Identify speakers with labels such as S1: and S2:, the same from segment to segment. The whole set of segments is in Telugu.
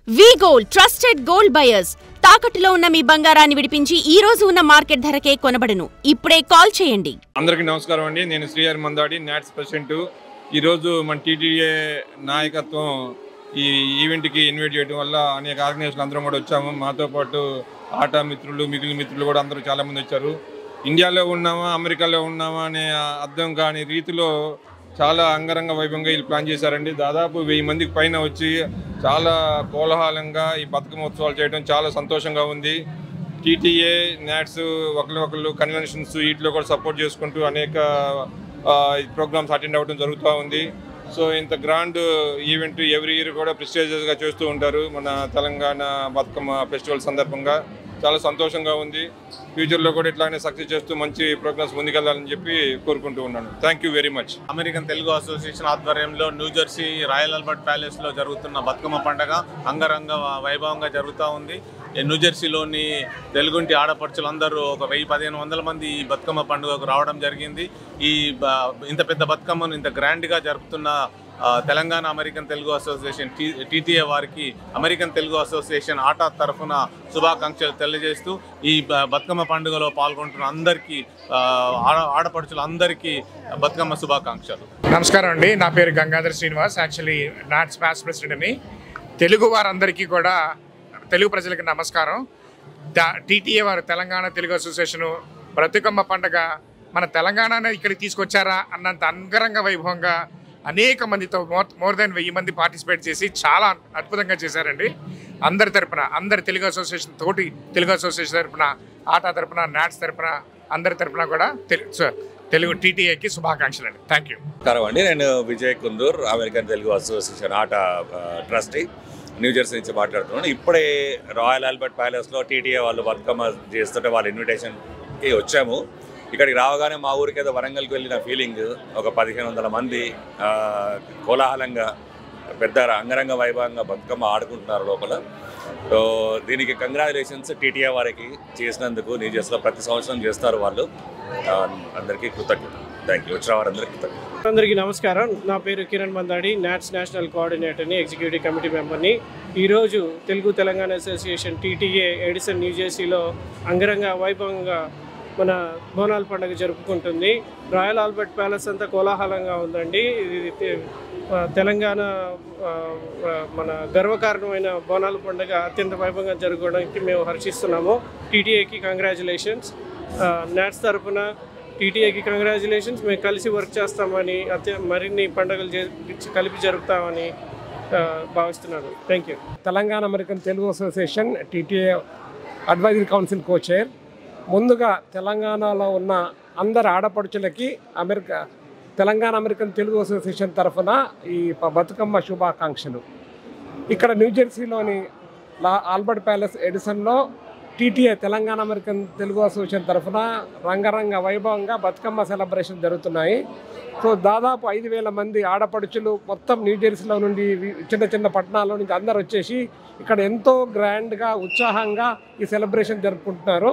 S1: వి గోల్డ్ ట్రస్టెడ్ గోల్డ్ బయర్స్ తాకట్టులో ఉన్న మీ బంగారాన్ని విడిపించి ఈ రోజు ఉన్న మార్కెట్ ధరకే కొనబడును. ఇప్పుడే కాల్ చేయండి.
S2: అందరికీ నమస్కారం అండి. నేను శ్రీహరి మందాడి, నాట్స్ ప్రెసిడెంట్. ఈరోజు మన టీటీఏ నాయకత్వం ఈ ఈవెంట్కి ఇన్వైట్ చేయడం వల్ల అనేక ఆర్గనైజేషన్లు అందరం కూడా వచ్చాము. మాతో పాటు ఆటా మిత్రులు, మిగిలిన మిత్రులు కూడా అందరూ చాలామంది వచ్చారు. ఇండియాలో ఉన్నామా అమెరికాలో ఉన్నామా అనే అర్థం కాని రీతిలో చాలా అంగరంగ వైభవంగా వీళ్ళు ప్లాన్ చేశారండి. దాదాపు 1000 మందికి పైన వచ్చి చాలా కోలాహలంగా ఈ బతుకమ్మ ఉత్సవాలు చేయడం చాలా సంతోషంగా ఉంది. టీటీఏ నాట్స్ ఒకరికొకరు కన్వెన్షన్స్ వీటిలో కూడా సపోర్ట్ చేసుకుంటూ అనేక ప్రోగ్రామ్స్ అటెండ్ అవ్వడం జరుగుతూ ఉంది. సో ఇంత గ్రాండ్ ఈవెంట్ ఎవ్రీ ఇయర్ కూడా ప్రెస్టీజియస్గా చేస్తూ ఉంటారు. మన తెలంగాణ బతుకమ్మ ఫెస్టివల్ సందర్భంగా చాలా సంతోషంగా ఉంది. ఫ్యూచర్లో కూడా ఇట్లానే సక్సెస్ చేస్తూ మంచి ప్రోగ్రామ్స్ ముందుకెళ్లాలని చెప్పి కోరుకుంటూ ఉన్నాను. Thank you very much.
S3: American Telugu association ఆధ్వర్యంలో న్యూజెర్సీ రాయల్ ఆల్బర్ట్ ప్యాలెస్లో జరుగుతున్న బతుకమ్మ పండుగ అంగరంగ వైభవంగా జరుగుతూ ఉంది. న్యూజెర్సీలోని తెలుగుంటి ఆడపడుచులందరూ ఒక 1000-1500 మంది ఈ బతుకమ్మ పండుగకు రావడం జరిగింది. ఇంత పెద్ద బతుకమ్మను ఇంత గ్రాండ్గా జరుపుతున్న Telangana American Telugu association TTA వారికి అమెరికన్ తెలుగు అసోసియేషన్ ఆటా తరఫున శుభాకాంక్షలు తెలియజేస్తూ ఈ బతుకమ్మ పండుగలో పాల్గొంటున్న అందరికీ ఆడపడుచులందరికీ బతుకమ్మ శుభాకాంక్షలు.
S4: నమస్కారం అండి. నా పేరు Gangadhar Srinivas. Actually NATS past ప్రెసిడెంట్ని. తెలుగు వారందరికీ కూడా, తెలుగు ప్రజలకి నమస్కారం. టీటీఏ వారు తెలంగాణ తెలుగు అసోసియేషను బతుకమ్మ పండుగ మన తెలంగాణనే ఇక్కడికి తీసుకొచ్చారా అన్నంత అంగరంగ వైభవంగా అనేక మందితో మోర్ దెన్ 1000 మంది పార్టిసిపేట్ చేసి చాలా అద్భుతంగా చేశారండి. అందరి తరపున, అందరి తెలుగు అసోసియేషన్ తోటి తెలుగు అసోసియేషన్ తరపున, ఆటా తరపున, నాట్స్ తరపున, అందరి తరపున కూడా తెలుగు టీటీఏకి శుభాకాంక్షలు అండి. Thank you.
S5: నమస్కారం అండి. నేను విజయ్ కుందూర్, అమెరికన్ తెలుగు అసోసియేషన్ ఆటా ట్రస్టీ, న్యూజెర్సీ నుంచి మాట్లాడుతున్నాను. ఇప్పుడే రాయల్ ఆల్బర్ట్ ప్యాలెస్లో టీటీఏ వాళ్ళు బతుకమ్మ చేస్తుంటే వాళ్ళ ఇన్విటేషన్కి వచ్చాము. ఇక్కడికి రావగానే మా ఊరికి ఏదో వరంగల్కి వెళ్ళిన ఫీలింగ్. ఒక 1500 మంది కోలాహలంగా పెద్ద అంగరంగ వైభవంగా బతుకమ్మ ఆడుకుంటున్నారు లోపల. సో దీనికి కంగ్రాచులేషన్స్ టీటీఏ వారికి చేసినందుకు. న్యూజెర్సీలో ప్రతి సంవత్సరం చేస్తారు వాళ్ళు. అందరికీ కృతజ్ఞతలు. Thank you. వచ్చిన వారందరికీ కృతజ్ఞతలు.
S6: అందరికీ నమస్కారం. నా పేరు కిరణ్ మందాడి, నాట్స్ నేషనల్ కోఆర్డినేటర్ని, ఎగ్జిక్యూటివ్ కమిటీ మెంబర్ని. ఈరోజు Telugu Telangana association TTA Edison న్యూజెర్సీలో అంగరంగ వైభవంగా మన బోనాల పండుగ జరుపుకుంటుంది. రాయల్ ఆల్బర్ట్ ప్యాలెస్ అంతా కోలాహలంగా ఉందండి. ఇది తెలంగాణ మన గర్వకారణమైన బోనాల పండుగ అత్యంత వైభవంగా జరగడానికి మేము హర్షిస్తున్నాము. టీటీఏకి కంగ్రాచులేషన్స్. నాట్స్ తరఫున టీటీఏకి కంగ్రాచులేషన్స్. మేము కలిసి వర్క్ చేస్తామని, మరిన్ని పండుగలు కలిపి జరుపుతామని భావిస్తున్నాను. Thank you.
S7: Telangana American Telugu association TTA advisory council co-chair. ముందుగా తెలంగాణలో ఉన్న అందరు ఆడపడుచులకి తెలంగాణ అమెరికన్ తెలుగు అసోసియేషన్ తరఫున ఈ బతుకమ్మ శుభాకాంక్షలు. ఇక్కడ న్యూజెర్సీలోని ఆల్బర్ట్ ప్యాలెస్ ఎడిసన్లో TTA Telangana American Telugu association తరఫున రంగరంగ వైభవంగా బతుకమ్మ సెలబ్రేషన్ జరుగుతున్నాయి. సో దాదాపు 5000 మంది ఆడపడుచులు మొత్తం న్యూజెర్సీలో నుండి, చిన్న చిన్న పట్టణాల్లో నుంచి అందరు వచ్చేసి ఇక్కడ ఎంతో గ్రాండ్గా, ఉత్సాహంగా ఈ సెలబ్రేషన్ జరుపుకుంటున్నారు.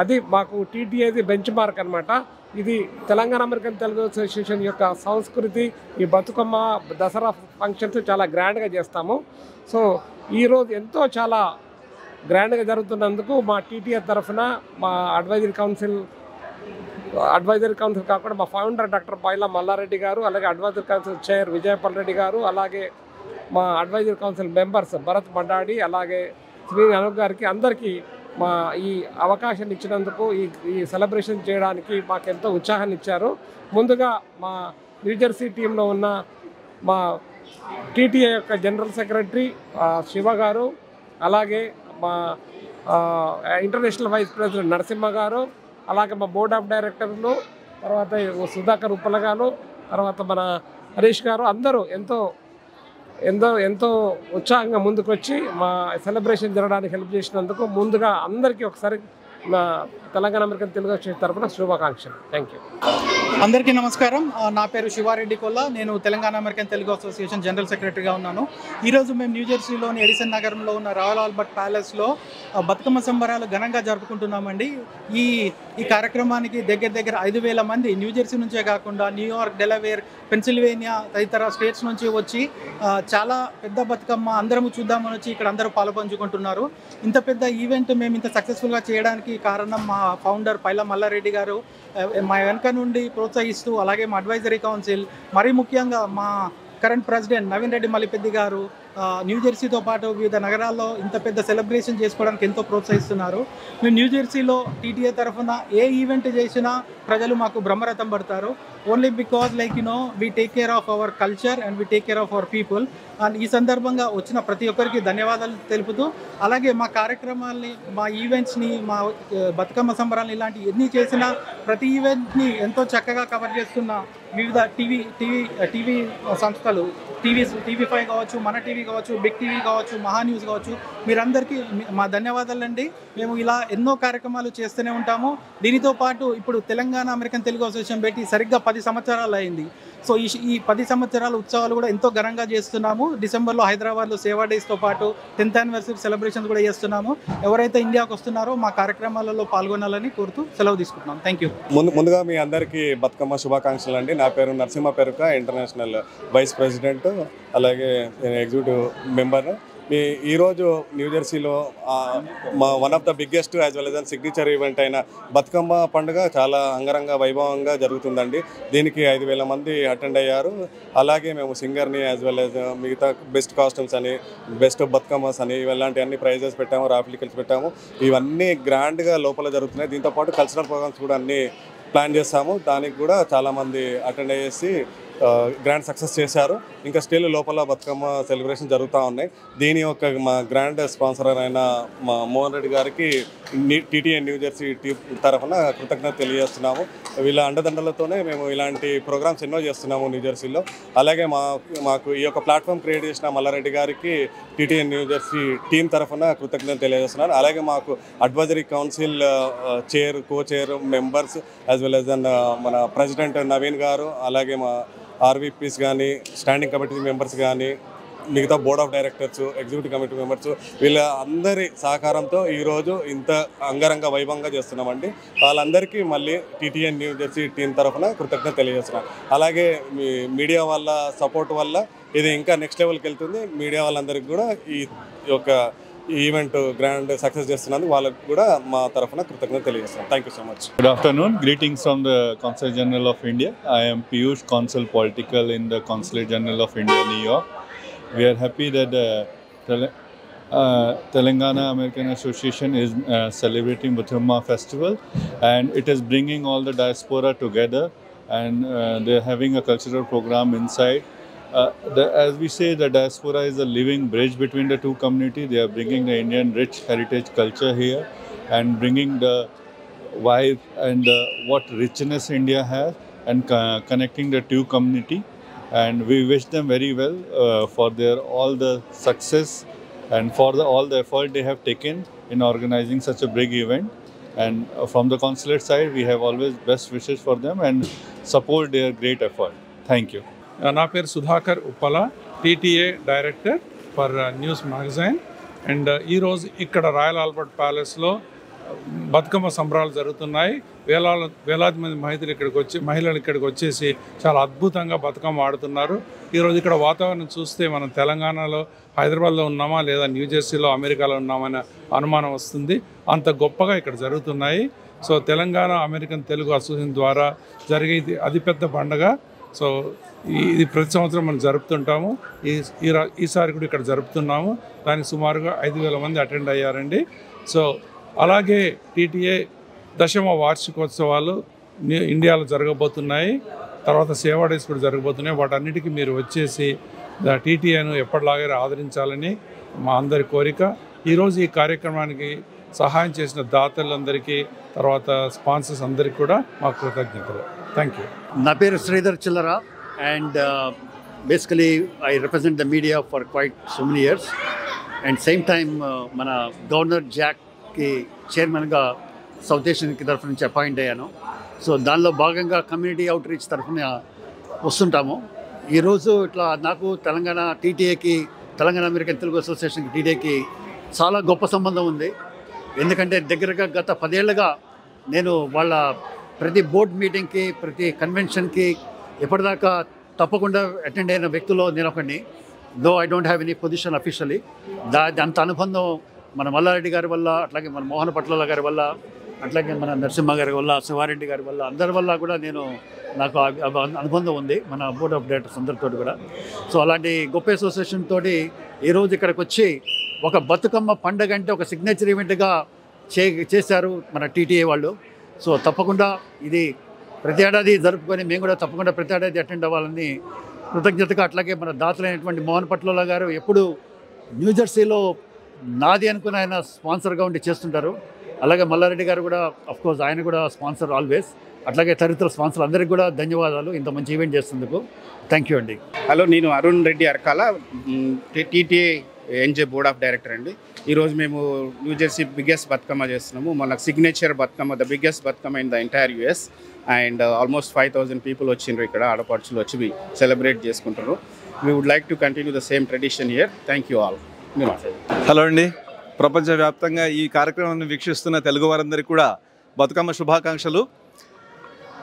S7: అది మాకు టీటీఏది బెంచ్ మార్క్ అనమాట. ఇది తెలంగాణ అమెరికన్ తెలుగు అసోసియేషన్ యొక్క సంస్కృతి. ఈ బతుకమ్మ, దసరా ఫంక్షన్స్ చాలా గ్రాండ్గా చేస్తాము. సో ఈరోజు ఎంతో చాలా గ్రాండ్గా జరుగుతున్నందుకు మా టీటీఏ తరఫున, మా అడ్వైజరీ కౌన్సిల్ కాకుండా మా ఫౌండర్ డాక్టర్ పైలా మల్లారెడ్డి గారు, అలాగే advisory council chair Vijaypal Reddy గారు, అలాగే మా advisory council members Bharat Mandaadi, అలాగే శ్రీ అనూప్ గారికి, అందరికీ మా ఈ అవకాశాన్ని ఇచ్చినందుకు, ఈ సెలబ్రేషన్ చేయడానికి మాకు ఎంతో ఉత్సాహాన్ని ఇచ్చారు. ముందుగా మా న్యూజెర్సీ టీంలో ఉన్న మా టీటీఏ యొక్క జనరల్ సెక్రటరీ శివ గారు, అలాగే మా ఇంటర్నేషనల్ వైస్ ప్రెసిడెంట్ నరసింహ గారు, అలాగే మా బోర్డ్ ఆఫ్ డైరెక్టర్లు, తర్వాత సుధాకర్ ఉప్పల గారు, తర్వాత మన హరీష్ గారు, అందరూ ఎంతో ఎంతో ఎంతో ఉత్సాహంగా ముందుకు వచ్చి మా సెలబ్రేషన్ జరగడానికి హెల్ప్ చేసినందుకు ముందుగా అందరికీ ఒకసారి నా తెలంగాణ అమెరికన్ తెలుగు అసోసియేషన్ తరఫున శుభాకాంక్షలు. Thank you.
S8: అందరికీ నమస్కారం. నా పేరు శివారెడ్డి కొల్లా. నేను Telangana American Telugu association general సెక్రటరీగా ఉన్నాను. ఈరోజు మేము న్యూజెర్సీలోని ఎడిసన్ నగరంలో ఉన్న రాయల్ ఆల్బర్ట్ ప్యాలెస్లో బతుకమ్మ సంబరాలు ఘనంగా జరుపుకుంటున్నామండి. ఈ కార్యక్రమానికి దగ్గర 5,000 మంది న్యూజెర్సీ నుంచే కాకుండా న్యూయార్క్, డెలవేర్, పెన్సిల్వేనియా తదితర స్టేట్స్ నుంచి వచ్చి చాలా పెద్ద బతుకమ్మ అందరము చూద్దామని వచ్చి ఇక్కడ అందరూ పాలుపంచుకుంటున్నారు. ఇంత పెద్ద ఈవెంట్ మేము ఇంత సక్సెస్ఫుల్గా చేయడానికి కారణం మా ఫౌండర్ పైల మల్లారెడ్డి గారు మా వెనక నుండి ప్రోత్సహిస్తూ, అలాగే మా అడ్వైజరీ కౌన్సిల్, మరీ ముఖ్యంగా మా కరెంట్ ప్రెసిడెంట్ నవీన్ రెడ్డి మల్లిపెద్ది గారు న్యూజెర్సీతో పాటు వివిధ నగరాల్లో ఇంత పెద్ద సెలబ్రేషన్ చేసుకోవడానికి ఎంతో ప్రోత్సహిస్తున్నారు. మేము న్యూజెర్సీలో టీటీఏ తరఫున ఏ ఈవెంట్ చేసినా ప్రజలు మాకు బ్రహ్మరథం పడతారు. Only because we take care of our culture and we take care of our people. And ఈ సందర్భంగా వచ్చిన ప్రతి ఒక్కరికి ధన్యవాదాలు తెలుపుతూ, అలాగే మా కార్యక్రమాల్ని, మా ఈవెంట్స్ని, మా బతుకమ్మ సంబరాలు ఇలాంటి ఎన్ని చేసినా ప్రతి ఈవెంట్ని ఎంతో చక్కగా కవర్ చేస్తున్న వివిధ టీవీ సంస్థలు, టీవీ5 కావచ్చు, మన టీవీ కావచ్చు, బిగ్ టీవీ కావచ్చు, మహా న్యూస్ కావచ్చు, మీరందరికీ మా ధన్యవాదాలండి. మేము ఇలా ఎన్నో కార్యక్రమాలు చేస్తూనే ఉంటాము. దీనితో పాటు ఇప్పుడు తెలంగాణ అమెరికన్ తెలుగు అసోసియేషన్ పెట్టి సరిగ్గా 10 సంవత్సరాలు అయింది. సో ఈ 10 సంవత్సరాల ఉత్సవాలు కూడా ఎంతో ఘనంగా చేస్తున్నాము. డిసెంబర్లో హైదరాబాద్లో సేవా డేస్తో పాటు 10th యానివర్సరీ సెలబ్రేషన్స్ కూడా చేస్తున్నాము. ఎవరైతే ఇండియాకు వస్తున్నారో మా కార్యక్రమాలలో పాల్గొనాలని కోరుతూ సెలవు తీసుకుంటున్నాం. Thank you.
S9: ముందుగా మీ అందరికీ బతుకమ్మ శుభాకాంక్షలు అండి. నా పేరు Narasimha Peruka, international vice president, అలాగే ఎగ్జిక్యూటివ్ మెంబర్. ఈరోజు న్యూజెర్సీలో one of the biggest as well as signature event అయిన బతుకమ్మ పండుగ చాలా అంగరంగ వైభవంగా జరుగుతుందండి. దీనికి 5,000 మంది అటెండ్ అయ్యారు. అలాగే మేము సింగర్ని యాజ్ వెల్ యాజ్ మిగతా బెస్ట్ కాస్ట్యూమ్స్ అని, బెస్ట్ బతుకమ్మస్ అని ఇలాంటి అన్ని ప్రైజెస్ పెట్టాము, రాఫ్లికల్స్ పెట్టాము. ఇవన్నీ గ్రాండ్గా లోపల జరుగుతున్నాయి. దీంతోపాటు కల్చరల్ ప్రోగ్రామ్స్ కూడా అన్నీ ప్లాన్ చేస్తాము. దానికి కూడా చాలామంది అటెండ్ అయ్యేసి గ్రాండ్ సక్సెస్ చేశారు. ఇంకా స్టిల్ లోపల బతుకమ్మ సెలబ్రేషన్ జరుగుతూ ఉన్నాయి. దీని యొక్క మా గ్రాండ్ స్పాన్సర్ అయిన మా మోహన్ రెడ్డి గారికి టీటీఏ న్యూజెర్సీ తరఫున కృతజ్ఞత తెలియజేస్తున్నాము. వీళ్ళ అండదండలతోనే మేము ఇలాంటి ప్రోగ్రామ్స్ ఎన్నో చేస్తున్నాము న్యూజెర్సీలో. అలాగే మాకు ఈ యొక్క ప్లాట్ఫామ్ క్రియేట్ చేసిన మల్లారెడ్డి గారికి టీటీఏ న్యూజెర్సీ టీం తరఫున కృతజ్ఞత తెలియజేస్తున్నాను. అలాగే మాకు అడ్వైజరీ కౌన్సిల్ కో chair members as well as మన ప్రెసిడెంట్ నవీన్ గారు, అలాగే మా ఆర్వీపీస్ కానీ, స్టాండింగ్ కమిటీ మెంబర్స్ కానీ, మిగతా board of directors, executive committee members, వీళ్ళ అందరి సహకారంతో ఈరోజు ఇంత అంగరంగ వైభవంగా చేస్తున్నామండి. వాళ్ళందరికీ మళ్ళీ టీటీఏ న్యూజెర్సీ టీం తరఫున కృతజ్ఞత తెలియజేస్తున్నాం. అలాగే మీడియా వాళ్ళ సపోర్ట్ వల్ల ఇది ఇంకా నెక్స్ట్ లెవెల్కి వెళ్తుంది. మీడియా వాళ్ళందరికీ కూడా ఈ యొక్క ఈవెంట్ గ్రాండ్ సక్సెస్ చేస్తున్నందుకు వాళ్ళకు కూడా మా తరఫున కృతజ్ఞత తెలియజేస్తున్నాం. Thank you so much.
S10: Good afternoon. Greetings from the Consulate General of India. I am Piyush, Consul Political in the Consulate General of India, New York. We are happy that Telangana American Association is celebrating Batukamma Festival, and it is bringing all the diaspora together, and they are having a cultural program inside. As we say, the diaspora is a living bridge between the two communities. They are bringing the Indian rich heritage culture here and bringing the vibe and what richness India has, and connecting the two community. And we wish them very well for their all the success and for all the effort they have taken in organizing such a big event. And from the consulate side, we have always best wishes for them and support their great effort. Thank you.
S11: నా పేరు Sudhakar Uppala, TTA director for news magazine. And ఈరోజు ఇక్కడ రాయల్ ఆల్బర్ట్ ప్యాలెస్లో బతుకమ్మ సంబరాలు జరుగుతున్నాయి. వేలాది మంది మహిళలు ఇక్కడికి వచ్చేసి చాలా అద్భుతంగా బతుకమ్మ ఆడుతున్నారు. ఈరోజు ఇక్కడ వాతావరణం చూస్తే మనం తెలంగాణలో, హైదరాబాద్లో ఉన్నామా లేదా న్యూజెర్సీలో, అమెరికాలో ఉన్నామనే అనుమానం వస్తుంది. అంత గొప్పగా ఇక్కడ జరుగుతున్నాయి. So Telangana American Telugu association ద్వారా జరిగేది అతిపెద్ద పండుగ. సో ఇది ప్రతి సంవత్సరం మనం జరుపుతుంటాము. ఈసారి కూడా ఇక్కడ జరుపుతున్నాము. దానికి సుమారుగా 5,000 మంది అటెండ్ అయ్యారండి. సో అలాగే టీటీఏ 10వ వార్షికోత్సవాలు ఇండియాలో జరగబోతున్నాయి. తర్వాత సేవా డేస్ కూడా జరగబోతున్నాయి. వాటన్నిటికీ మీరు వచ్చేసి టీటీఏను ఎప్పటిలాగే ఆదరించాలని మా అందరి కోరిక. ఈరోజు ఈ కార్యక్రమానికి సహాయం చేసిన దాతలందరికీ, తర్వాత స్పాన్సర్స్ అందరికీ కూడా మా కృతజ్ఞతలు. Thank you.
S12: నా పేరు శ్రీధర్ చిల్లరా, and basically I represent the media for quite so many years, and same time మన గవర్నర్ జాక్ కి చైర్మన్గా సౌత్ ఏషియన్కి తరఫు నుంచి అపాయింట్ అయ్యాను. సో దానిలో భాగంగా కమ్యూనిటీ అవుట్ రీచ్ తరఫున వస్తుంటాము. ఈరోజు ఇట్లా నాకు తెలంగాణ అమెరికన్ తెలుగు అసోసియేషన్కి టీటీఏకి చాలా గొప్ప సంబంధం ఉంది. ఎందుకంటే దగ్గరగా గత 10 ఏళ్ళుగా నేను వాళ్ళ ప్రతి బోర్డ్ మీటింగ్కి, ప్రతి కన్వెన్షన్కి ఎప్పటిదాకా తప్పకుండా అటెండ్ అయిన వ్యక్తుల్లో నేను ఒకడిని. Though I don't have any position officially. అంత అనుబంధం మన మల్లారెడ్డి గారి వల్ల, అట్లాగే మన మోహన పట్ల గారి వల్ల, అట్లాగే మన నరసింహ గారి వల్ల, శివారెడ్డి గారి వల్ల, అందరి వల్ల కూడా నాకు అనుబంధం ఉంది మన బోర్డ్ ఆఫ్ డైరెక్టర్స్ అందరితో కూడా. సో అలాంటి గొప్ప అసోసియేషన్ తోటి ఈరోజు ఇక్కడికి వచ్చి ఒక బతుకమ్మ పండుగ అంటే ఒక సిగ్నేచర్ ఈవెంట్గా చేశారు మన టీటీఏ వాళ్ళు. సో తప్పకుండా ఇది ప్రతి ఏడాది జరుపుకొని మేము కూడా తప్పకుండా ప్రతి ఏడాది అటెండ్ అవ్వాలని కృతజ్ఞతగా, అట్లాగే మన దాతలైనటువంటి మోహన్ పట్ల గారు ఎప్పుడు న్యూజెర్సీలో నాది అనుకుని ఆయన స్పాన్సర్గా ఉండి చేస్తుంటారు. అలాగే మల్లారెడ్డి గారు కూడా అఫ్కోర్స్ ఆయన కూడా స్పాన్సర్ ఆల్వేస్. అట్లాగే తదితర స్పాన్సర్ అందరికీ కూడా ధన్యవాదాలు ఇంత మంచి ఈవెంట్ చేస్తున్నందుకు. థ్యాంక్ యూ అండి.
S13: హలో, నేను Arun Reddy Arakala, TTA NJ board of director అండి. ఈరోజు మేము న్యూజెర్సీ బిగ్గెస్ట్ బతుకమ్మ చేస్తున్నాము. మన signature Bathukamma, the biggest Bathukamma in the entire US. And almost 5,000 people వచ్చిండ్రు ఇక్కడ, ఆడపడుచులు వచ్చి సెలబ్రేట్ చేసుకుంటారు. We would like to continue the same tradition here. Thank you all.
S14: Hello అండి, ప్రపంచవ్యాప్తంగా ఈ కార్యక్రమాన్ని వీక్షిస్తున్న తెలుగు వారందరికీ కూడా బతుకమ్మ శుభాకాంక్షలు.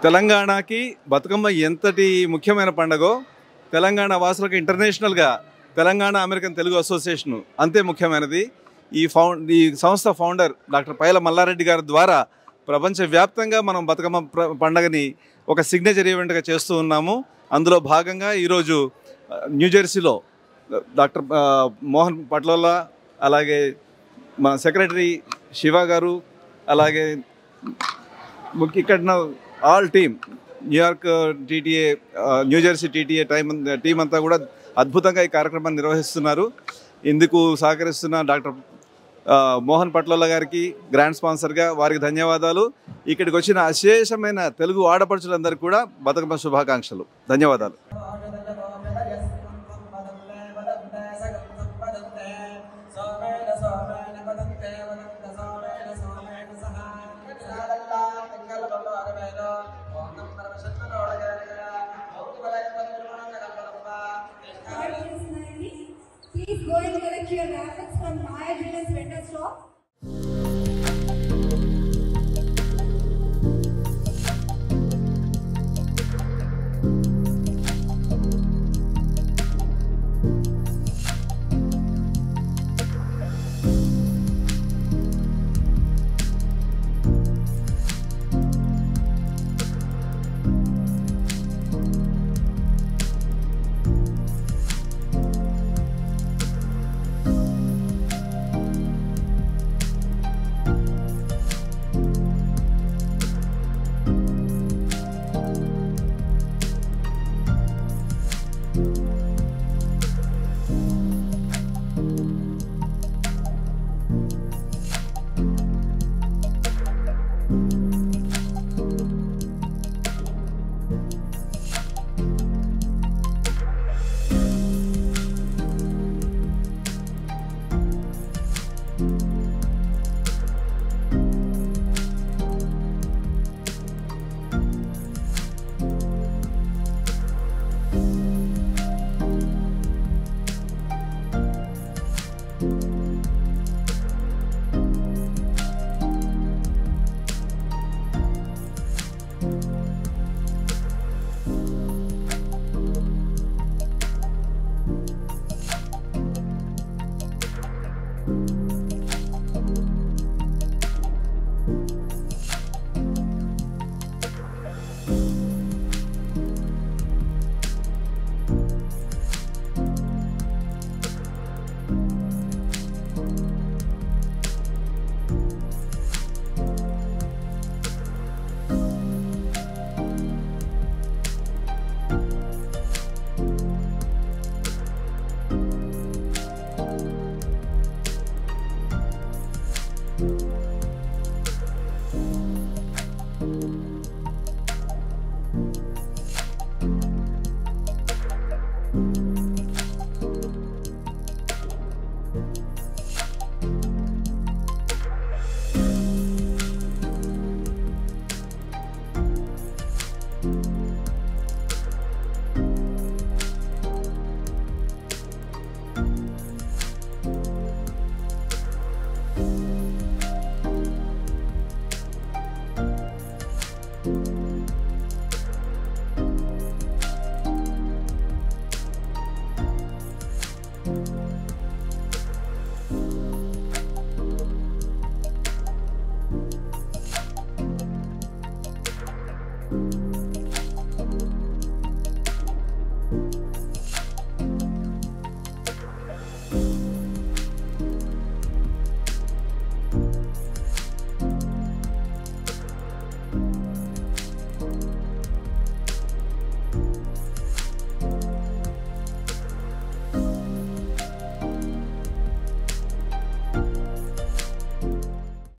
S14: తెలంగాణకి బతుకమ్మ ఎంతటి ముఖ్యమైన పండుగో, తెలంగాణ వాసులకు ఇంటర్నేషనల్గా తెలంగాణ అమెరికన్ తెలుగు అసోసియేషన్ అంతే ముఖ్యమైనది. ఈ సంస్థ ఫౌండర్ డాక్టర్ పైల మల్లారెడ్డి గారి ద్వారా ప్రపంచవ్యాప్తంగా మనం బతుకమ్మ పండుగని ఒక సిగ్నేచర్ ఈవెంట్గా చేస్తూ ఉన్నాము. అందులో భాగంగా ఈరోజు న్యూజెర్సీలో డాక్టర్ మోహన్ పట్ల, అలాగే మన సెక్రటరీ శివ గారు, అలాగే ఇక్కడ all team New York TTA, New Jersey TTA team అంతా కూడా అద్భుతంగా ఈ కార్యక్రమాన్ని నిర్వహిస్తున్నారు. ఇందుకు సహకరిస్తున్న డాక్టర్ మోహన్ పట్ల గారికి గ్రాండ్ స్పాన్సర్గా వారికి ధన్యవాదాలు. ఇక్కడికి వచ్చిన అశేషమైన తెలుగు ఆడపడుచులందరికీ కూడా బతుకమ్మ శుభాకాంక్షలు. ధన్యవాదాలు.
S15: Please go and collect your raffles from Maya Jewelers vendor shop.
S16: News.